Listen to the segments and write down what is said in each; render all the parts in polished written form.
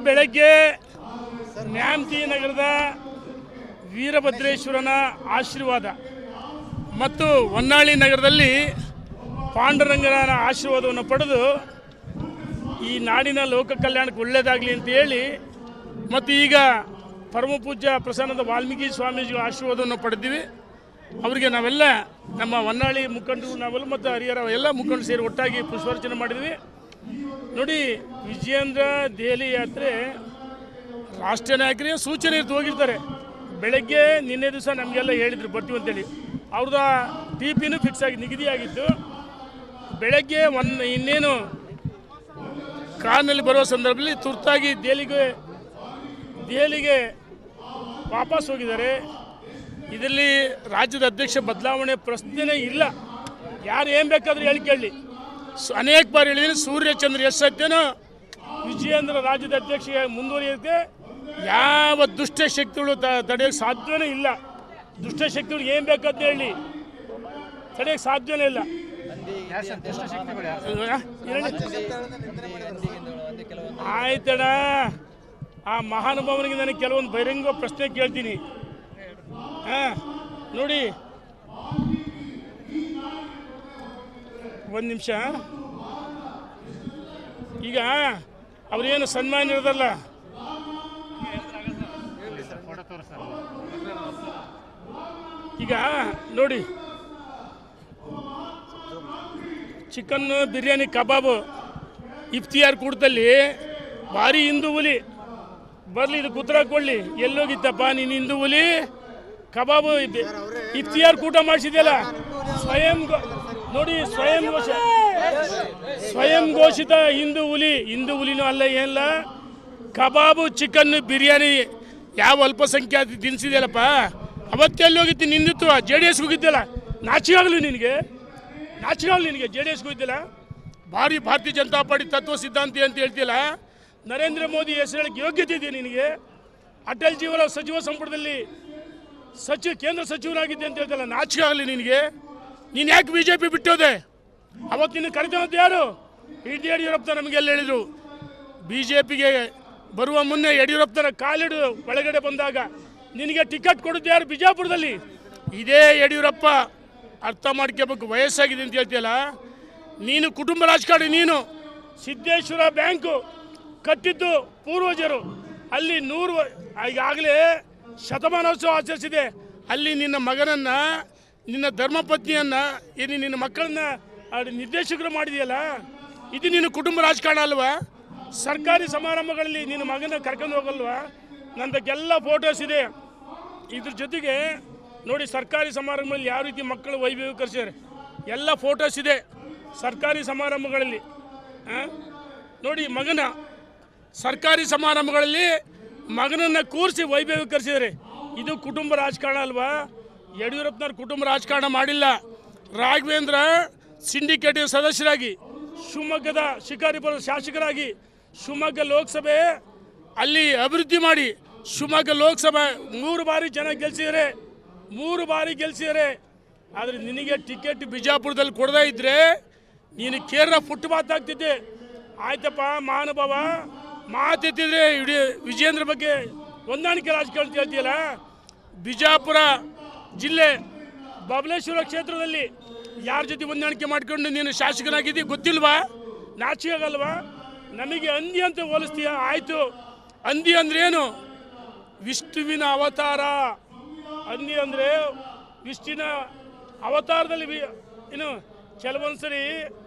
ಬೆಳಗ್ಗೆ ನ್ಯಾಮತಿ ನಗರದ ವೀರಭದ್ರೇಶ್ವರನ ಆಶೀರ್ವಾದ ಮತ್ತು ಹೊನ್ನಾಳಿ ನಗರದಲ್ಲಿ ಪಾಂಡುರಂಗನ ಆಶೀರ್ವಾದವನ್ನು ಪಡೆದು ಈ ನಾಡಿನ ಲೋಕ ಕಲ್ಯಾಣಕ್ಕೆ ಒಳ್ಳೆಯದಾಗಲಿ ಅಂತ ಹೇಳಿ ಮತ್ತು ಈಗ ಪರಮಪೂಜ್ಯ ಪ್ರಸನ್ನದ ವಾಲ್ಮೀಕಿ ಸ್ವಾಮೀಜಿಗಳ ಆಶೀರ್ವಾದವನ್ನು ಪಡೆದಿವಿ. ಅವರಿಗೆ ನಾವೆಲ್ಲ ನಮ್ಮ ಹೊನ್ನಾಳಿ ಮುಖಂಡರು ನಾವೆಲ್ಲ ಮತ್ತು ಹರಿಹರ ಎಲ್ಲ ಮುಖಂಡರು ಸೇರಿ ಒಟ್ಟಾಗಿ ಪುಷ್ಪಾರ್ಚನೆ ಮಾಡಿದ್ವಿ. ನೋಡಿ, ವಿಜಯೇಂದ್ರ ದೆಹಲಿ ಯಾತ್ರೆ ರಾಷ್ಟ್ರೀಯ ನಾಯಕರಿಗೆ ಸೂಚನೆ ಇರ್ತು ಹೋಗಿರ್ತಾರೆ. ಬೆಳಗ್ಗೆ ನಿನ್ನೆ ದಿವಸ ನಮಗೆಲ್ಲ ಹೇಳಿದ್ರು ಬರ್ತೀವಿ ಅಂತೇಳಿ. ಅವ್ರದ್ದು ಟಿ ಪಿನೂ ಫಿಕ್ಸ್ ಆಗಿ ನಿಗದಿಯಾಗಿತ್ತು. ಬೆಳಗ್ಗೆ ಇನ್ನೇನು ಕಾರ್ನಲ್ಲಿ ಬರುವ ಸಂದರ್ಭದಲ್ಲಿ ತುರ್ತಾಗಿ ದೆಹಲಿಗೆ ವಾಪಸ್ ಹೋಗಿದ್ದಾರೆ. ಇದರಲ್ಲಿ ರಾಜ್ಯದ ಅಧ್ಯಕ್ಷ ಬದಲಾವಣೆ ಪ್ರಶ್ನೆನೇ ಇಲ್ಲ. ಯಾರು ಏನು ಬೇಕಾದರೂ ಹೇಳಿಕೊಳ್ಳಿ. ಅನೇಕ ಬಾರಿ ಹೇಳಿದ್ರೆ ಸೂರ್ಯಚಂದ್ರ ಎಷ್ಟು ಸತ್ಯನೋ ವಿಜಯೇಂದ್ರ ರಾಜ್ಯದ ಅಧ್ಯಕ್ಷ ಮುಂದುವರಿಯೋಕ್ಕೆ ಯಾವ ದುಷ್ಟಶಕ್ತಿಗಳು ತಡೆಯೋಕ್ಕೆ ಸಾಧ್ಯವೇ ಇಲ್ಲ. ದುಷ್ಟಶಕ್ತಿಗಳು ಏನು ಬೇಕಂತ ಹೇಳಿ ತಡೆಯೋಕ್ಕೆ ಸಾಧ್ಯವೇ ಇಲ್ಲ. ಆಯ್ತಣ್ಣ, ಆ ಮಹಾನುಭಾವನಿಗೆ ನನಗೆ ಕೆಲವೊಂದು ಬಹಿರಂಗ ಪ್ರಶ್ನೆ ಕೇಳ್ತೀನಿ. ನೋಡಿ, ಒಂದು ನಿಮಿಷ. ಈಗ ಅವರೇನು ಸನ್ಮಾನ ಇರೋದಲ್ಲ, ಈಗ ನೋಡಿ, ಚಿಕನ್ ಬಿರಿಯಾನಿ ಕಬಾಬು ಇಫ್ತಿಯಾರ್ ಕೂಟದಲ್ಲಿ ಭಾರಿ ಹಿಂದೂ ಹುಲಿ ಬರಲಿ, ಇದು ಉತ್ತರ ಕೊಡಲಿ. ಎಲ್ಲೋಗಿತ್ತಪ್ಪ ನೀನು ಹಿಂದೂ ಹುಲಿ? ಕಬಾಬು ಇಫ್ತಿಯಾರ್ ಕೂಟ ಮಾಡಿಸಿದೆಯಲ್ಲ, ನೋಡಿ, ಸ್ವಯಂ ಘೋಷಿತ ಹಿಂದೂ ಹುಲಿನೂ ಅಲ್ಲ, ಏನಿಲ್ಲ. ಕಬಾಬು ಚಿಕನ್ ಬಿರಿಯಾನಿ ಯಾವ ಅಲ್ಪಸಂಖ್ಯಾತ ತಿನ್ಸಿದೆಯಲ್ಲಪ್ಪ, ಅವತ್ತೆಲ್ಲೋಗಿತ್ತು ನಿಂದಿತ್ತು. ಜೆ ಡಿ ಎಸ್ಗೆ ಹೋಗಿದ್ದಲ್ಲ, ನಾಚಿಕಾಗಲಿ ನಿನಗೆ, ಜೆ ಡಿ ಎಸ್ಗೆ ಹೋಗಿದ್ದಿಲ್ಲ. ಭಾರಿ ಭಾರತೀಯ ಜನತಾ ಪಾರ್ಟಿ ತತ್ವ ಸಿದ್ಧಾಂತಿ ಅಂತ ಹೇಳ್ತಿಲ್ಲ. ನರೇಂದ್ರ ಮೋದಿ ಹೆಸರು ಹೇಳಕ್ಕೆ ಯೋಗ್ಯತೆ ಇದೆ ನಿನಗೆ? ಅಟಲ್ ಜೀವನ ಸಚಿವ ಸಂಪುಟದಲ್ಲಿ ಕೇಂದ್ರ ಸಚಿವರಾಗಿದ್ದೆ ಅಂತ ಹೇಳ್ತಲ್ಲ, ನಾಚಿಕಾಗಲಿ ನಿನಗೆ? ನೀನು ಯಾಕೆ ಬಿ ಜೆ ಪಿ ಬಿಟ್ಟೋದೆ? ಅವತ್ತು ನಿನ್ನ ಕರೆದವತ್ತು ಯಾರು? ಯಡಿಯೂರಪ್ಪ ನಮಗೆಲ್ಲ ಹೇಳಿದರು. ಬಿ ಜೆ ಪಿಗೆ ಬರುವ ಮುನ್ನೆ ಯಡಿಯೂರಪ್ಪನ ಕಾಲಿಡು ಒಳಗಡೆ ಬಂದಾಗ ನಿನಗೆ ಟಿಕೆಟ್ ಕೊಡೋದು ಯಾರು? ಬಿಜಾಪುರದಲ್ಲಿ. ಇದೇ ಯಡಿಯೂರಪ್ಪ ಅರ್ಥ ಮಾಡ್ಕೋಬೇಕು, ವಯಸ್ಸಾಗಿದೆ ಅಂತ ಹೇಳ್ತೀಯಲ್ಲ. ನೀನು ಕುಟುಂಬ ರಾಜಕಾರಣಿ. ನೀನು ಸಿದ್ದೇಶ್ವರ ಬ್ಯಾಂಕು ಕಟ್ಟಿದ್ದು ಪೂರ್ವಜರು. ಅಲ್ಲಿ ಈಗಾಗಲೇ ಶತಮಾನೋತ್ಸವ ಆಚರಿಸಿದೆ. ಅಲ್ಲಿ ನಿನ್ನ ಮಗನನ್ನು, ನಿನ್ನ ಧರ್ಮಪತ್ನಿಯನ್ನು, ನಿನ್ನ ಮಕ್ಕಳನ್ನ ನಿರ್ದೇಶಕರು ಮಾಡಿದೆಯಲ್ಲ, ಇದು ನಿನ್ನ ಕುಟುಂಬ ರಾಜಕಾರಣ ಅಲ್ವಾ? ಸರ್ಕಾರಿ ಸಮಾರಂಭಗಳಲ್ಲಿ ನಿನ್ನ ಮಗನ ಕರ್ಕೊಂಡು ಹೋಗಲ್ವಾ? ನಂದಕ್ಕೆಲ್ಲ ಫೋಟೋಸ್ ಇದೆ. ಇದ್ರ ಜೊತೆಗೆ ನೋಡಿ, ಸರ್ಕಾರಿ ಸಮಾರಂಭಗಳಲ್ಲಿ ಯಾವ ರೀತಿ ಮಕ್ಕಳು ವೈಭವೀಕರಿಸಿದ್ದಾರೆ ಎಲ್ಲ ಫೋಟೋಸ್ ಇದೆ ಸರ್ಕಾರಿ ಸಮಾರಂಭಗಳಲ್ಲಿ. ನೋಡಿ, ಸರ್ಕಾರಿ ಸಮಾರಂಭಗಳಲ್ಲಿ ಮಗನನ್ನು ಕೂರಿಸಿ ವೈಭವೀಕರಿಸಿದ್ದಾರೆ. ಇದು ಕುಟುಂಬ ರಾಜಕಾರಣ ಅಲ್ವಾ? ಯಡಿಯೂರಪ್ಪನವ್ರು ಕುಟುಂಬ ರಾಜಕಾರಣ ಮಾಡಿಲ್ಲ. ರಾಘವೇಂದ್ರ ಸಿಂಡಿಕೇಟ್ ಸದಸ್ಯರಾಗಿ, ಶಿವಮೊಗ್ಗದ ಶಿಕಾರಿಪುರದ ಶಾಸಕರಾಗಿ, ಶಿವಮೊಗ್ಗ ಲೋಕಸಭೆ ಅಲ್ಲಿ ಅಭಿವೃದ್ಧಿ ಮಾಡಿ, ಶಿವಮೊಗ್ಗ ಲೋಕಸಭೆ 3 ಬಾರಿ ಜನ ಗೆಲ್ಲಿಸಿದ್ದಾರೆ. ಆದರೆ ನಿನಗೆ ಟಿಕೆಟ್ ಬಿಜಾಪುರದಲ್ಲಿ ಕೊಡದೇ ಇದ್ದರೆ ನೀನು ಕೇರಳ ಫುಟ್ಪಾತ್ ಆಗ್ತಿದ್ದೆ. ಆಯ್ತಪ್ಪ, ಮಹಾನುಭಾವ ಮಾತೆತ್ತಿದ್ರೆ ಇಡೀ ವಿಜಯೇಂದ್ರ ಬಗ್ಗೆ ಹೊಂದಾಣಿಕೆ ರಾಜಕಾರಣ ಹೇಳ್ತೀಯಲ್ಲ. ಬಿಜಾಪುರ ಜಿಲ್ಲೆ ಬಬಲೇಶ್ವರ ಕ್ಷೇತ್ರದಲ್ಲಿ ಯಾರ ಜೊತೆ ಹೊಂದಾಣಿಕೆ ಮಾಡ್ಕೊಂಡು ನೀನು ಶಾಸಕನಾಗಿದ್ದೀವಿ ಗೊತ್ತಿಲ್ವಾ? ನಾಚಿಕಾಗಲ್ವಾ? ನಮಗೆ ಹಂದಿ ಅಂತ ಹೋಲಿಸ್ತೀಯ. ಆಯಿತು, ಹಂದಿ ಅಂದ್ರೇನು? ವಿಷ್ಣುವಿನ ಅವತಾರ. ಹಂದಿ ಅಂದರೆ ವಿಷ್ಣುವಿನ ಅವತಾರದಲ್ಲಿ ಏನು ಕೆಲವೊಂದ್ಸರಿ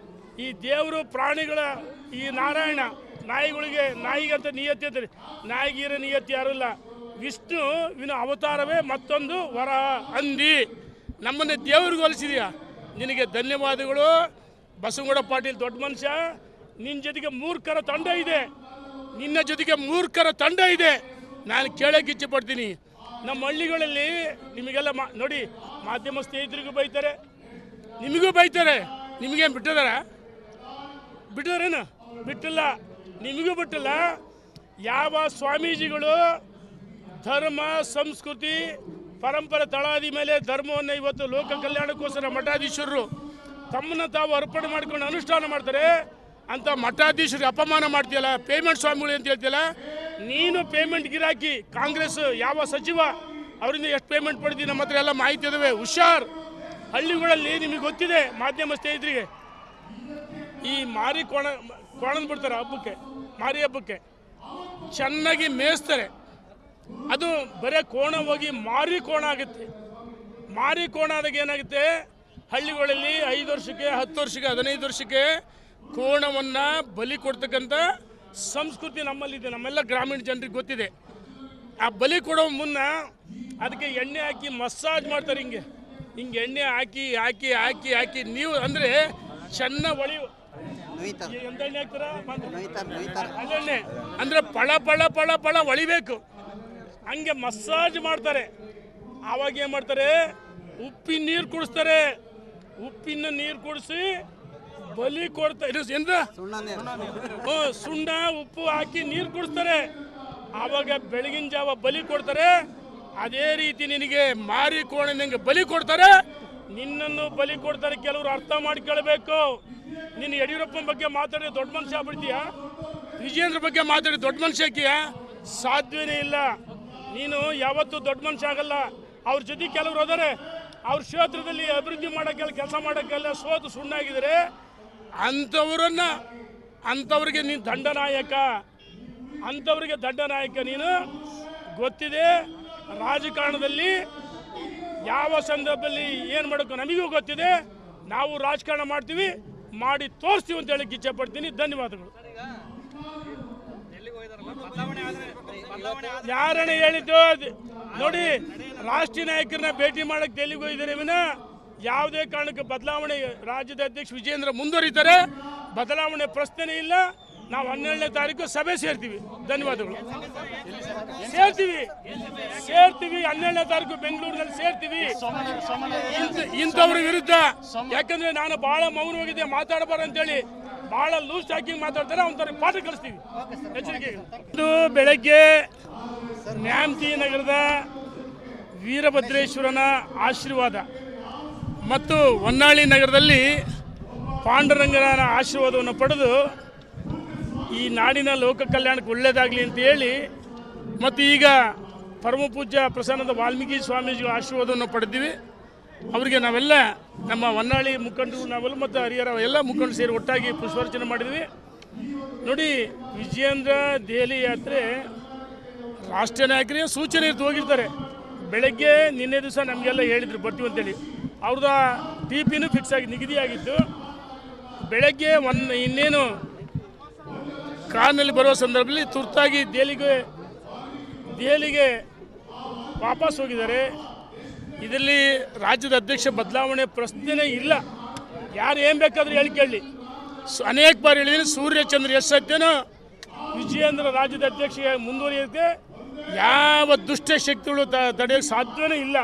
ಈ ದೇವರು ಪ್ರಾಣಿಗಳ ಈ ನಾರಾಯಣ ನಾಯಿಗಂತ ನಿಯತಿ ಅಂತಾರೆ. ನಾಯಿಗಿರೋ ನಿಯತಿ ಯಾರೂ ಇಲ್ಲ. ವಿಷ್ಣುವಿನ ಅವತಾರವೇ ಮತ್ತೊಂದು ವರ ಹಂದಿ. ನಮ್ಮನ್ನೇ ದೇವ್ರಿಗೆ ಹೋಲಿಸಿದೀಯ. ನಿನಗೆ ಧನ್ಯವಾದಗಳು. ಬಸವಗೌಡ ಪಾಟೀಲ್ ದೊಡ್ಡ ಮನುಷ್ಯ. ನಿನ್ನ ಜೊತೆಗೆ ಮೂರ್ಖರ ತಂಡ ಇದೆ. ನಾನು ಕೇಳೋಕ್ಕೆ ಇಚ್ಛೆ ಪಡ್ತೀನಿ. ನಮ್ಮ ಹಳ್ಳಿಗಳಲ್ಲಿ ನಿಮಗೆಲ್ಲ ನೋಡಿ, ಮಾಧ್ಯಮ ಸ್ನೇಹಿತರಿಗೂ ಬೈತಾರೆ, ನಿಮಗೂ ಬೈತಾರೆ. ನಿಮಗೇನು ಬಿಟ್ಟಿದಾರೇನು? ಬಿಟ್ಟಿಲ್ಲ. ನಿಮಗೂ ಬಿಟ್ಟಿಲ್ಲ. ಯಾವ ಸ್ವಾಮೀಜಿಗಳು ಧರ್ಮ ಸಂಸ್ಕೃತಿ ಪರಂಪರೆ ತಳಾದಿ ಮೇಲೆ ಧರ್ಮವನ್ನು ಇವತ್ತು ಲೋಕ ಕಲ್ಯಾಣಕ್ಕೋಸ್ಕರ ಮಠಾಧೀಶರು ತಮ್ಮನ್ನು ತಾವು ಅರ್ಪಣೆ ಮಾಡಿಕೊಂಡು ಅನುಷ್ಠಾನ ಮಾಡ್ತಾರೆ ಅಂತ ಮಠಾಧೀಶರಿಗೆ ಅಪಮಾನ ಮಾಡ್ತೀಯಲ್ಲ, ಪೇಮೆಂಟ್ ಸ್ವಾಮಿಗಳು ಅಂತ ಹೇಳ್ತೀಯಲ್ಲ, ನೀನು ಪೇಮೆಂಟ್ ಗಿರಾಕಿ. ಕಾಂಗ್ರೆಸ್ ಯಾವ ಸಚಿವ ಅವರಿಂದ ಎಷ್ಟು ಪೇಮೆಂಟ್ ಪಡೆದಿ ನಮ್ಮ ಹತ್ರ ಎಲ್ಲ ಮಾಹಿತಿ ಇದಾವೆ. ಹುಷಾರ್. ಹಳ್ಳಿಗಳಲ್ಲಿ ನಿಮಗೆ ಗೊತ್ತಿದೆ, ಮಾಧ್ಯಮ ಸ್ನೇಹಿತರಿಗೆ, ಈ ಮಾರಿ ಕೋಣನ ಬಿಡ್ತಾರೆ ಹಬ್ಬಕ್ಕೆ, ಮಾರಿ ಹಬ್ಬಕ್ಕೆ ಚೆನ್ನಾಗಿ ಮೇಯಿಸ್ತಾರೆ. ಅದು ಬರೀ ಕೋಣ ಹೋಗಿ ಮಾರಿ ಕೋಣ ಆಗುತ್ತೆ. ಮಾರಿ ಕೋಣ ಆದಾಗ ಏನಾಗುತ್ತೆ, ಹಳ್ಳಿಗಳಲ್ಲಿ 5 ವರ್ಷಕ್ಕೆ 10 ವರ್ಷಕ್ಕೆ 15 ವರ್ಷಕ್ಕೆ ಕೋಣವನ್ನು ಬಲಿ ಕೊಡ್ತಕ್ಕಂಥ ಸಂಸ್ಕೃತಿ ನಮ್ಮಲ್ಲಿದೆ. ನಮ್ಮೆಲ್ಲ ಗ್ರಾಮೀಣ ಜನರಿಗೆ ಗೊತ್ತಿದೆ. ಆ ಬಲಿ ಕೊಡೋ ಮುನ್ನ ಅದಕ್ಕೆ ಎಣ್ಣೆ ಹಾಕಿ ಮಸಾಜ್ ಮಾಡ್ತಾರೆ. ಹಿಂಗೆ ಎಣ್ಣೆ ಹಾಕಿ ಹಾಕಿ ಹಾಕಿ ಹಾಕಿ ನೀವು ಅಂದರೆ ಚೆನ್ನಾಗಿ ಹೊಳೆಯು. ಎಂತ ಎಣ್ಣೆ ಹಾಕ್ತಾರ? ಅಲ್ಲೆಣ್ಣೆ ಅಂದರೆ ಪಳ ಪಳ ಪಳ ಪಳ ಹೊಳಿಬೇಕು. ಹಂಗೆ ಮಸಾಜ್ ಮಾಡ್ತಾರೆ. ಆವಾಗ ಏನು ಮಾಡ್ತಾರೆ, ಉಪ್ಪಿನ ನೀರು ಕುಡಿಸ್ತಾರೆ. ಉಪ್ಪಿನ ನೀರು ಕುಡಿಸಿ ಬಲಿ ಕೊಡ್ತಾರೆ. ಸುಣ್ಣ ಉಪ್ಪು ಹಾಕಿ ನೀರು ಕುಡಿಸ್ತಾರೆ. ಆವಾಗ ಬೆಳಗಿನ ಜಾವ ಬಲಿ ಕೊಡ್ತಾರೆ. ಅದೇ ರೀತಿ ನಿನಗೆ ಮಾರಿ ಕೋಣನಿಗೆ ಬಲಿ ಕೊಡ್ತಾರೆ, ನಿನ್ನನ್ನು ಬಲಿ ಕೊಡ್ತಾರೆ. ಕೆಲವರು ಅರ್ಥ ಮಾಡ್ಕೊಳ್ಬೇಕು. ನೀನು ಯಡಿಯೂರಪ್ಪನ ಬಗ್ಗೆ ಮಾತಾಡಿ ದೊಡ್ಡ ಮನುಷ್ಯ ಆಗ್ಬಿಡ್ತೀಯಾ? ವಿಜಯೇಂದ್ರ ಬಗ್ಗೆ ಮಾತಾಡಿ ದೊಡ್ಡ ಮನುಷ್ಯ ಹಾಕಿಯಾ? ಸಾಧ್ಯವೇ ಇಲ್ಲ. ನೀನು ಯಾವತ್ತೂ ದೊಡ್ಡ ಮನುಷ್ಯ ಆಗಲ್ಲ. ಅವ್ರ ಜೊತೆ ಕೆಲವರು ಹೋದರೆ ಅವ್ರ ಕ್ಷೇತ್ರದಲ್ಲಿ ಅಭಿವೃದ್ಧಿ ಮಾಡೋಕ್ಕೆಲ್ಲ ಕೆಲಸ ಮಾಡೋಕ್ಕೆಲ್ಲ ಸೋತು ಸುಣ್ಣಾಗಿದ್ದಾರೆ. ಅಂಥವ್ರಿಗೆ ನೀನು ದಂಡನಾಯಕ. ಅಂಥವ್ರಿಗೆ ದಂಡನಾಯಕ ನೀನು. ಗೊತ್ತಿದೆ ರಾಜಕಾರಣದಲ್ಲಿ ಯಾವ ಸಂದರ್ಭದಲ್ಲಿ ಏನು ಮಾಡಬೇಕು ನಮಗೂ ಗೊತ್ತಿದೆ. ನಾವು ರಾಜಕಾರಣ ಮಾಡ್ತೀವಿ, ಮಾಡಿ ತೋರಿಸ್ತೀವಿ ಅಂತ ಹೇಳಕ್ಕೆ ಇಚ್ಛೆ ಪಡ್ತೀನಿ. ಧನ್ಯವಾದಗಳು. ಯಾರನ್ನ ಹೇಳಿದ್ದು ನೋಡಿ, ರಾಷ್ಟ್ರೀಯ ನಾಯಕರನ್ನ ಭೇಟಿ ಮಾಡಕ್ಕೆ ಡೆಲ್ಲಿಗೆ ಹೋಗಿದ್ದಾರೆ ವಿನ ಯಾವುದೇ ಕಾರಣಕ್ಕೆ ಬದಲಾವಣೆ. ರಾಜ್ಯದ ಅಧ್ಯಕ್ಷ ವಿಜಯೇಂದ್ರ ಮುಂದುವರಿತಾರೆ. ಬದಲಾವಣೆ ಪ್ರಶ್ನೆ ಇಲ್ಲ. ನಾವು 12ನೇ ತಾರೀಕು ಸಭೆ ಸೇರ್ತೀವಿ. ಧನ್ಯವಾದಗಳು. ಸೇರ್ತೀವಿ 12ನೇ ತಾರೀಕು ಬೆಂಗಳೂರಿನಲ್ಲಿ ಸೇರ್ತೀವಿ. ಇಂಥವ್ರ ವಿರುದ್ಧ, ಯಾಕಂದ್ರೆ ನಾನು ಬಹಳ ಮೌನವಾಗಿದೆ, ಮಾತಾಡಬಾರ ಅಂತೇಳಿ ಬಹಳ ಲೂಸ್ ಟಾಕಿಂಗ್ ಮಾತಾಡ್ತಾರೆ. ಅವ್ರಿಗೆ ಪಾಠ ಕಲಿಸ್ತೀವಿ. ಎಚ್ಚರಿಕೆ. ಇದು ಬೆಳಗ್ಗೆ ನ್ಯಾಮತಿ ನಗರದ ವೀರಭದ್ರೇಶ್ವರನ ಆಶೀರ್ವಾದ ಮತ್ತು ಹೊನ್ನಾಳಿ ನಗರದಲ್ಲಿ ಪಾಂಡುರಂಗನ ಆಶೀರ್ವಾದವನ್ನು ಪಡೆದು ಈ ನಾಡಿನ ಲೋಕ ಕಲ್ಯಾಣಕ್ಕೆ ಒಳ್ಳೆಯದಾಗಲಿ ಅಂತ ಹೇಳಿ, ಮತ್ತು ಈಗ ಪರಮ ಪೂಜ್ಯ ಪ್ರಸನ್ನದ ವಾಲ್ಮೀಕಿ ಸ್ವಾಮೀಜಿಗಳ ಆಶೀರ್ವಾದವನ್ನು ಪಡೆದಿವಿ. ಅವರಿಗೆ ನಾವೆಲ್ಲ ನಮ್ಮ ಹೊನ್ನಾಳಿ ಮುಖಂಡರು, ನಾವೆಲ್ಲ ಮತ್ತು ಹರಿಹರ ಎಲ್ಲ ಮುಖಂಡರು ಸೇರಿ ಒಟ್ಟಾಗಿ ಪುಷ್ಪಾರ್ಚನೆ ಮಾಡಿದ್ವಿ. ನೋಡಿ, ವಿಜಯೇಂದ್ರ ದೆಹಲಿ ಯಾತ್ರೆ ರಾಷ್ಟ್ರೀಯ ನಾಯಕರಿಗೆ ಸೂಚನೆ ಇರ್ತು ಹೋಗಿರ್ತಾರೆ. ಬೆಳಗ್ಗೆ ನಿನ್ನೆ ದಿವಸ ನಮಗೆಲ್ಲ ಹೇಳಿದ್ರು ಬರ್ತೀವಿ ಅಂತೇಳಿ. ಅವ್ರದ್ದು ಟಿಪಿನೂ ಫಿಕ್ಸ್ ಆಗಿ ನಿಗದಿಯಾಗಿತ್ತು. ಬೆಳಗ್ಗೆ ಇನ್ನೇನು ಕಾರ್ನಲ್ಲಿ ಬರುವ ಸಂದರ್ಭದಲ್ಲಿ ತುರ್ತಾಗಿ ದೆಹಲಿಗೆ ವಾಪಸ್ ಹೋಗಿದ್ದಾರೆ. ಇದರಲ್ಲಿ ರಾಜ್ಯದ ಅಧ್ಯಕ್ಷ ಬದಲಾವಣೆ ಪ್ರಶ್ನೆ ಇಲ್ಲ. ಯಾರು ಏನು ಬೇಕಾದರೂ ಹೇಳಿಕೊಳ್ಳಿ. ಅನೇಕ ಬಾರಿ ಹೇಳಿದ್ದೀನಿ, ಸೂರ್ಯಚಂದ್ರ ಎಸ್ ಸತ್ಯನೋ ವಿಜಯೇಂದ್ರ ರಾಜ್ಯದ ಅಧ್ಯಕ್ಷಗೆ ಮುಂದುವರಿಯೋಕ್ಕೆ ಯಾವ ದುಷ್ಟಶಕ್ತಿಗಳು ತಡೆಯೋಕ್ಕೆ ಸಾಧ್ಯವೇ ಇಲ್ಲ.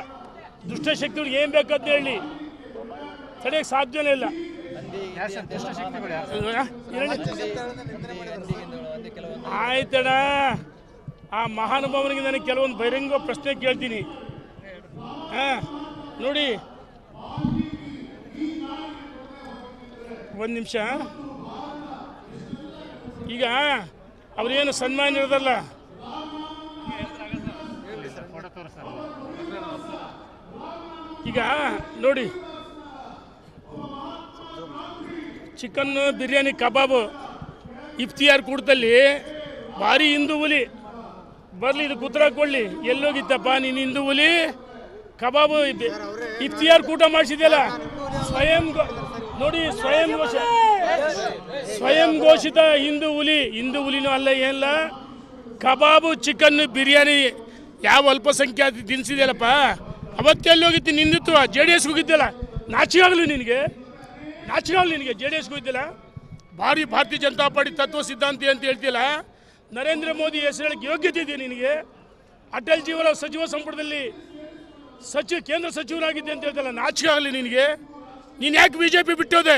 ದುಷ್ಟಶಕ್ತಿಗಳು ಏನು ಬೇಕಂತ ಹೇಳಿ ತಡೆಯೋಕ್ಕೆ ಸಾಧ್ಯವೇ ಇಲ್ಲ. ಆಯ್ತಣ್ಣ, ಆ ಮಹಾನುಭಾವನಿಗೆ ನನಗೆ ಕೆಲವೊಂದು ಬಹಿರಂಗ ಪ್ರಶ್ನೆ ಕೇಳ್ತೀನಿ. ನೋಡಿ, ಒಂದು ನಿಮಿಷ. ಈಗ ಅವ್ರೇನು ಸನ್ಮಾನ ಇರೋದಲ್ಲ, ಈಗ ನೋಡಿ, ಚಿಕನ್ ಬಿರಿಯಾನಿ ಕಬಾಬು ಇಫ್ತಿಯಾರ್ ಕೂಟದಲ್ಲಿ ಭಾರಿ ಹಿಂದೂ ಹುಲಿ ಬರಲಿ, ಇದು ಉತ್ತರ ಕೊಡಲಿ. ಎಲ್ಲೋಗಿತ್ತಪ್ಪ ನೀನು ಹಿಂದೂ ಹುಲಿ? ಕಬಾಬು ಇಫ್ತಿಯಾರ್ ಕೂಟ ಮಾಡಿಸಿದೆಯಲ್ಲ, ನೋಡಿ, ಸ್ವಯಂ ಘೋಷಿತ ಹಿಂದೂ ಹುಲಿನೂ ಅಲ್ಲ, ಏನಿಲ್ಲ. ಕಬಾಬು ಚಿಕನ್ ಬಿರಿಯಾನಿ ಯಾವ ಅಲ್ಪಸಂಖ್ಯಾತ ತಿನ್ನಿಸಿದೆಯಲ್ಲಪ್ಪ, ಅವತ್ತೆಲ್ಲೋಗಿತ್ತು ನಿಂದಿತ್ತು. JDS ಹೋಗಿದ್ದಲ್ಲ, ನಾಚಿಕಾಗಲಿ ನಿನಗೆ. JDS ಹೋಗಿದ್ದಿಲ್ಲ. ಭಾರತೀಯ ಜನತಾ ಪಾರ್ಟಿ ತತ್ವ ಸಿದ್ಧಾಂತಿ ಅಂತ ಹೇಳ್ತಿಲ್ಲ. ನರೇಂದ್ರ ಮೋದಿ ಹೆಸರು ಹೇಳಕ್ಕೆ ಯೋಗ್ಯತೆ ಇದೆ ನಿನಗೆ? ಅಟಲ್ ಜೀವನ ಸಚಿವ ಸಂಪುಟದಲ್ಲಿ ಕೇಂದ್ರ ಸಚಿವರಾಗಿದ್ದೆ ಅಂತ ಹೇಳ್ತಲ್ಲ, ನಾಚಿಕಾಗಲಿ ನಿನಗೆ. ನೀನು ಯಾಕೆ BJP ಬಿಟ್ಟೋದೆ?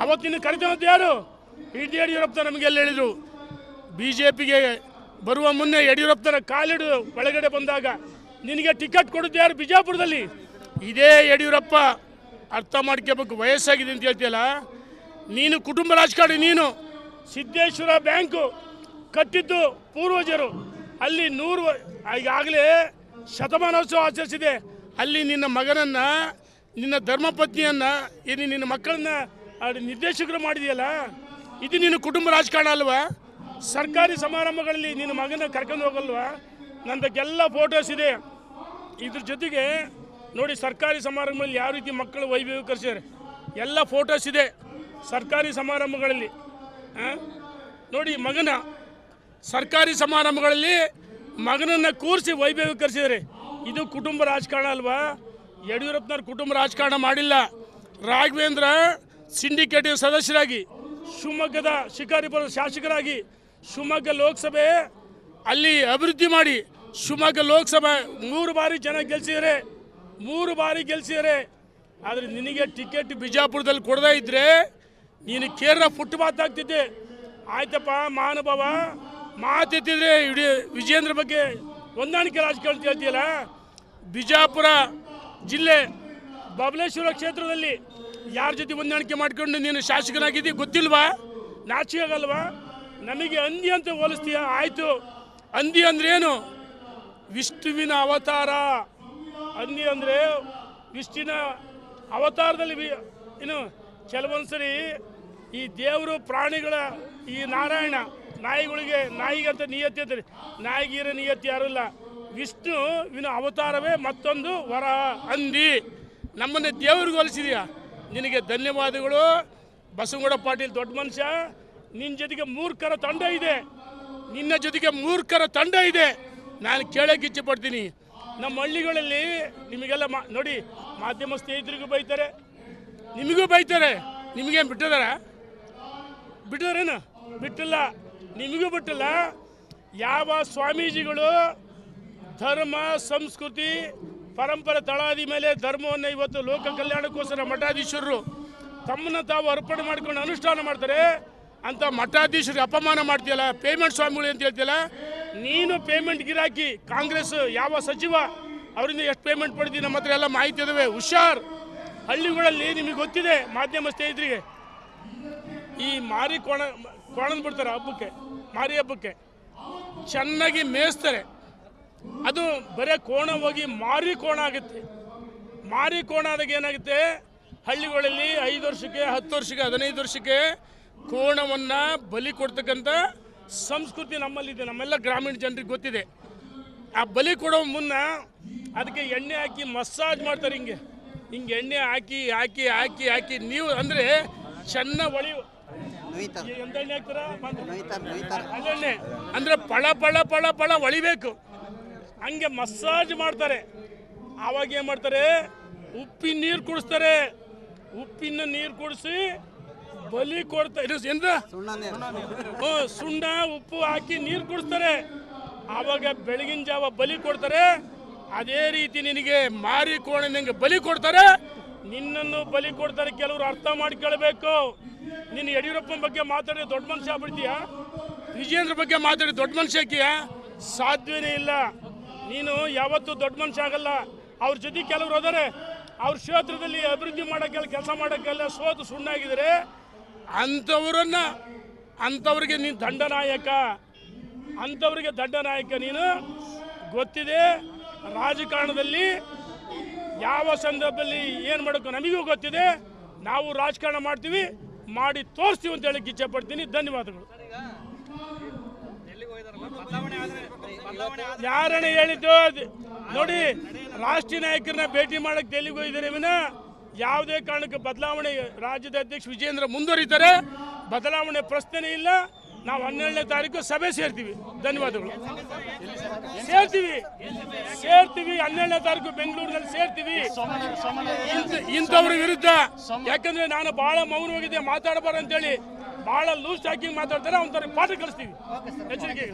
ಅವತ್ತು ನಿನ್ನ ಕರೆತಂದು ಯಾರು? ಯಡಿಯೂರಪ್ಪ ನಮಗೆಲ್ಲ ಹೇಳಿದರು. BJPಗೆ ಬರುವ ಮುನ್ನೆ ಯಡಿಯೂರಪ್ಪನ ಕಾಲಿಡು ಒಳಗಡೆ ಬಂದಾಗ ನಿನಗೆ ಟಿಕೆಟ್ ಕೊಡೋದು ಯಾರು? ಬಿಜಾಪುರದಲ್ಲಿ. ಇದೇ ಯಡಿಯೂರಪ್ಪ ಅರ್ಥ ಮಾಡ್ಕೋಬೇಕು. ವಯಸ್ಸಾಗಿದೆ ಅಂತ ಹೇಳ್ತೀಯಲ್ಲ, ನೀನು ಕುಟುಂಬ ರಾಜಕಾರಣಿ. ನೀನು ಸಿದ್ದೇಶ್ವರ ಬ್ಯಾಂಕು ಕಟ್ಟಿದ್ದು ಪೂರ್ವಜರು ಅಲ್ಲಿ ಈಗಾಗಲೇ ಶತಮಾನೋತ್ಸವ ಆಚರಿಸಿದೆ. ಅಲ್ಲಿ ನಿನ್ನ ಮಗನನ್ನ, ನಿನ್ನ ಧರ್ಮಪತ್ನಿಯನ್ನ, ನಿನ್ನ ಮಕ್ಕಳನ್ನ ನಿರ್ದೇಶಕರು ಮಾಡಿದೆಯಲ್ಲ, ಇದು ನಿನ್ನ ಕುಟುಂಬ ರಾಜಕಾರಣ ಅಲ್ವಾ? ಸರ್ಕಾರಿ ಸಮಾರಂಭಗಳಲ್ಲಿ ನಿನ್ನ ಮಗನ ಕರ್ಕೊಂಡು ಹೋಗಲ್ವಾ? ನಂದಕ್ಕೆಲ್ಲ ಫೋಟೋಸ್ ಇದೆ. ಇದ್ರ ಜೊತೆಗೆ ನೋಡಿ, ಸರ್ಕಾರಿ ಸಮಾರಂಭಗಳಲ್ಲಿ ಯಾವ ರೀತಿ ಮಕ್ಕಳು ವೈಭವೀಕರಿಸಿದ್ದಾರೆ ಎಲ್ಲ ಫೋಟೋಸ್ ಇದೆ ಸರ್ಕಾರಿ ಸಮಾರಂಭಗಳಲ್ಲಿ. ನೋಡಿ, ಮಗನ ಸರ್ಕಾರಿ ಸಮಾರಂಭಗಳಲ್ಲಿ ಮಗನನ್ನು ಕೂರಿಸಿ ವೈಭವೀಕರಿಸಿದ್ದಾರೆ. ಇದು ಕುಟುಂಬ ರಾಜಕಾರಣ ಅಲ್ವಾ? ಯಡಿಯೂರಪ್ಪನವ್ರ ಕುಟುಂಬ ರಾಜಕಾರಣ ಮಾಡಿಲ್ಲ. ರಾಘವೇಂದ್ರ ಸಿಂಡಿಕೇಟ್ ಸದಸ್ಯರಾಗಿ, ಶಿವಮೊಗ್ಗದ ಶಿಕಾರಿಪುರದ ಶಾಸಕರಾಗಿ, ಶಿವಮೊಗ್ಗ ಲೋಕಸಭೆ ಅಲ್ಲಿ ಅಭಿವೃದ್ಧಿ ಮಾಡಿ ಶಿವಮೊಗ್ಗ ಲೋಕಸಭೆ 3 ಬಾರಿ ಜನ ಗೆಲ್ಸಿದ್ದಾರೆ, 3 ಬಾರಿ ಗೆಲ್ಸಿದ್ದಾರೆ. ಆದರೆ ನಿನಗೆ ಟಿಕೆಟ್ ಬಿಜಾಪುರದಲ್ಲಿ ಕೊಡದೇ ಇದ್ದರೆ ನೀನು ಕೇರಳ ಫುಟ್ಪಾತ್ ಆಗ್ತಿದ್ದೆ. ಆಯ್ತಪ್ಪ ಮಹಾನುಭಾವ, ಮಾತೆತ್ತಿದ್ರೆ ಇಡೀ ವಿಜೇಂದ್ರ ಬಗ್ಗೆ ಹೊಂದಾಣಿಕೆ ರಾಜಕಾರಣ ಹೇಳ್ತೀಯಲ್ಲ. ಬಿಜಾಪುರ ಜಿಲ್ಲೆ ಬಬಲೇಶ್ವರ ಕ್ಷೇತ್ರದಲ್ಲಿ ಯಾರ ಜೊತೆ ಹೊಂದಾಣಿಕೆ ಮಾಡ್ಕೊಂಡು ನೀನು ಶಾಸಕನಾಗಿದ್ದೀ ಗೊತ್ತಿಲ್ವಾ? ನಾಚಿಕೆ ಆಗಲ್ವಾ? ನಮಗೆ ಹಂದಿ ಅಂತ ಹೋಲಿಸ್ತೀಯ. ಆಯಿತು, ಹಂದಿ ಅಂದ್ರೆ ಏನು? ವಿಷ್ಣುವಿನ ಅವತಾರ. ಹಂದಿ ಅಂದರೆ ವಿಷ್ಣುವಿನ ಅವತಾರದಲ್ಲಿ ಏನು ಕೆಲವೊಂದ್ಸರಿ ಈ ದೇವರು ಪ್ರಾಣಿಗಳ ಈ ನಾರಾಯಣ ನಾಯಿಗಂತ ನಿಯತಿ ಅಂತಾರೆ. ನಾಯಿಗಿರೋ ನಿಯತಿ ಯಾರಿಲ್ಲ. ವಿಷ್ಣುವಿನ ಅವತಾರವೇ ಮತ್ತೊಂದು ವರ ಹಂದಿ. ನಮ್ಮನ್ನೇ ದೇವ್ರಿಗೆ ಹೋಲಿಸಿದೆಯಾ? ನಿನಗೆ ಧನ್ಯವಾದಗಳು. ಬಸವಗೌಡ ಪಾಟೀಲ್ ದೊಡ್ಡ ಮನುಷ್ಯ. ನಿನ್ನ ಜೊತೆಗೆ ಮೂರ್ಖರ ತಂಡ ಇದೆ, ನಿನ್ನ ಜೊತೆಗೆ ಮೂರ್ಖರ ತಂಡ ಇದೆ. ನಾನು ಕೇಳೋಕ್ಕೆ ಇಚ್ಛೆ ಪಡ್ತೀನಿ. ನಮ್ಮ ಹಳ್ಳಿಗಳಲ್ಲಿ ನಿಮಗೆಲ್ಲ ನೋಡಿ, ಮಾಧ್ಯಮ ಸ್ನೇಹಿತರಿಗೂ ಬೈತಾರೆ, ನಿಮಗೂ ಬೈತಾರೆ. ನಿಮಗೇನು ಬಿಟ್ಟಿದಾರೇನು? ಬಿಟ್ಟಿಲ್ಲ, ನಿಮಗೂ ಬಿಟ್ಟಿಲ್ಲ. ಯಾವ ಸ್ವಾಮೀಜಿಗಳು ಧರ್ಮ ಸಂಸ್ಕೃತಿ ಪರಂಪರೆ ತಳಾದಿ ಮೇಲೆ ಧರ್ಮವನ್ನು ಇವತ್ತು ಲೋಕ ಕಲ್ಯಾಣಕ್ಕೋಸ್ಕರ ಮಠಾಧೀಶರು ತಮ್ಮನ್ನು ತಾವು ಅರ್ಪಣೆ ಮಾಡ್ಕೊಂಡು ಅನುಷ್ಠಾನ ಮಾಡ್ತಾರೆ ಅಂತ ಮಠಾಧೀಶರಿಗೆ ಅಪಮಾನ ಮಾಡ್ತೀಯಲ್ಲ, ಪೇಮೆಂಟ್ ಸ್ವಾಮಿಗಳು ಅಂತ ಹೇಳ್ತೀಯಲ್ಲ. ನೀನು ಪೇಮೆಂಟ್ ಗಿರಾಕಿ. ಕಾಂಗ್ರೆಸ್ ಯಾವ ಸಚಿವ ಅವರಿಂದ ಎಷ್ಟು ಪೇಮೆಂಟ್ ಪಡ್ತೀವಿ ನಮ್ಮ ಹತ್ರ ಎಲ್ಲ ಮಾಹಿತಿ ಇದಾವೆ. ಹುಷಾರ್. ಹಳ್ಳಿಗಳಲ್ಲಿ ನಿಮಗೆ ಗೊತ್ತಿದೆ, ಮಾಧ್ಯಮ ಸ್ನೇಹಿತರಿಗೆ, ಈ ಮಾರಿ ಕೋಣನ್ ಬಿಡ್ತಾರೆ ಹಬ್ಬಕ್ಕೆ, ಮಾರಿ ಹಬ್ಬಕ್ಕೆ ಚೆನ್ನಾಗಿ ಮೇಯಿಸ್ತಾರೆ. ಅದು ಬರೀ ಕೋಣ ಹೋಗಿ ಮಾರಿ ಕೋಣ ಆಗುತ್ತೆ. ಮಾರಿ ಕೋಣ ಆದಾಗ ಏನಾಗುತ್ತೆ, ಹಳ್ಳಿಗಳಲ್ಲಿ 5 ವರ್ಷಕ್ಕೆ 10 ವರ್ಷಕ್ಕೆ 15 ವರ್ಷಕ್ಕೆ ಕೋಣವನ್ನು ಬಲಿ ಕೊಡ್ತಕ್ಕಂಥ ಸಂಸ್ಕೃತಿ ನಮ್ಮಲ್ಲಿದೆ. ನಮ್ಮೆಲ್ಲ ಗ್ರಾಮೀಣ ಜನರಿಗೆ ಗೊತ್ತಿದೆ. ಆ ಬಲಿ ಕೊಡೋ ಮುನ್ನ ಅದಕ್ಕೆ ಎಣ್ಣೆ ಹಾಕಿ ಮಸಾಜ್ ಮಾಡ್ತಾರೆ. ಹಿಂಗೆ ಎಣ್ಣೆ ಹಾಕಿ ಹಾಕಿ ಹಾಕಿ ಹಾಕಿ ನೀವು ಅಂದರೆ ಚೆನ್ನಾಗಿ ಎಂತ ಎಣ್ಣೆ ಹಾಕ್ತಾರ? ಅಲ್ಲೆಣ್ಣೆ ಅಂದರೆ ಪಳ ಪಳ ಪಳ ಪಳ ಹೊಳಿಬೇಕು. ಹಂಗೆ ಮಸಾಜ್ ಮಾಡ್ತಾರೆ. ಆವಾಗ ಏನು ಮಾಡ್ತಾರೆ, ಉಪ್ಪಿನ ನೀರು ಕುಡಿಸ್ತಾರೆ. ಉಪ್ಪಿನ ನೀರು ಕುಡಿಸಿ ಬಲಿ ಕೊಡ್ತಾರೆ. ಸುಣ್ಣ ಉಪ್ಪು ಹಾಕಿ ನೀರು ಕುಡಿಸ್ತಾರೆ. ಆವಾಗ ಬೆಳಗಿನ ಜಾವ ಬಲಿ ಕೊಡ್ತಾರೆ. ಅದೇ ರೀತಿ ನಿನಗೆ ಮಾರಿ ಕೋಣ ನಿನಗೆ ಬಲಿ ಕೊಡ್ತಾರೆ, ನಿನ್ನನ್ನು ಬಲಿ ಕೊಡ್ತಾರೆ. ಕೆಲವರು ಅರ್ಥ ಮಾಡ್ಕೊಳ್ಬೇಕು. ನೀನು ಯಡಿಯೂರಪ್ಪನ ಬಗ್ಗೆ ಮಾತಾಡಿ ದೊಡ್ಡ ಮನುಷ್ಯ ಆಗ್ಬಿಡ್ತೀಯ, ವಿಜೇಂದ್ರ ಬಗ್ಗೆ ಮಾತಾಡಿ ದೊಡ್ಡ ಮನುಷ್ಯ ಹಾಕಿಯ? ಸಾಧ್ಯವೇ ಇಲ್ಲ. ನೀನು ಯಾವತ್ತೂ ದೊಡ್ಡ ಮನುಷ್ಯ ಆಗಲ್ಲ. ಅವ್ರ ಜೊತೆ ಕೆಲವರು ಹೋದರೆ ಅವ್ರ ಕ್ಷೇತ್ರದಲ್ಲಿ ಅಭಿವೃದ್ಧಿ ಮಾಡೋಕ್ಕೆಲ್ಲ ಕೆಲಸ ಮಾಡೋಕ್ಕೆಲ್ಲ ಸೋತು ಸುಣ್ಣಾಗಿದ್ದಾರೆ. ಅಂಥವ್ರಿಗೆ ನೀನು ದಂಡನಾಯಕ. ಅಂಥವ್ರಿಗೆ ದಂಡನಾಯಕ ನೀನು. ಗೊತ್ತಿದೆ ರಾಜಕಾರಣದಲ್ಲಿ ಯಾವ ಸಂದರ್ಭದಲ್ಲಿ ಏನು ಮಾಡೋಕ್ಕೂ ನಮಗೂ ಗೊತ್ತಿದೆ. ನಾವು ರಾಜಕಾರಣ ಮಾಡ್ತೀವಿ, ಮಾಡಿ ತೋರಿಸ್ತೀವಿ ಅಂತ ಹೇಳಕ್ಕೆ ಇಚ್ಛೆ ಪಡ್ತೀನಿ. ಧನ್ಯವಾದಗಳು. ಯಾರನ್ನ ಹೇಳಿದ್ದು ನೋಡಿ, ರಾಷ್ಟ್ರೀಯ ನಾಯಕರನ್ನ ಭೇಟಿ ಮಾಡಕ್ಕೆ ಡೆಲ್ಲಿಗೆ ಹೋಗಿದ್ದಾರೆ ವಿನ ಯಾವುದೇ ಕಾರಣಕ್ಕೆ ಬದಲಾವಣೆ ರಾಜ್ಯದ ಅಧ್ಯಕ್ಷ ವಿಜೇಂದ್ರ ಮುಂದುವರಿತಾರೆ. ಬದಲಾವಣೆ ಪ್ರಶ್ನೆ ಇಲ್ಲ. ನಾವು 12ನೇ ತಾರೀಕು ಸಭೆ ಸೇರ್ತೀವಿ. ಧನ್ಯವಾದಗಳು. ಸೇರ್ತೀವಿ 12ನೇ ತಾರೀಕು ಬೆಂಗಳೂರಿನಲ್ಲಿ ಸೇರ್ತೀವಿ. ಇಂಥವ್ರ ವಿರುದ್ಧ, ಯಾಕಂದ್ರೆ ನಾನು ಬಹಳ ಮೌನವಾಗಿದ್ದೆ, ಮಾತಾಡಬಾರ್ದು ಅಂತೇಳಿ ಬಹಳ ಲೂಸ್ ಹಾಕಿ ಮಾತಾಡ್ತಾರೆ. ಅವ್ರ ಪಾಠ ಕಲಿಸ್ತೀವಿ. ಎಚ್ಚರಿಕೆ.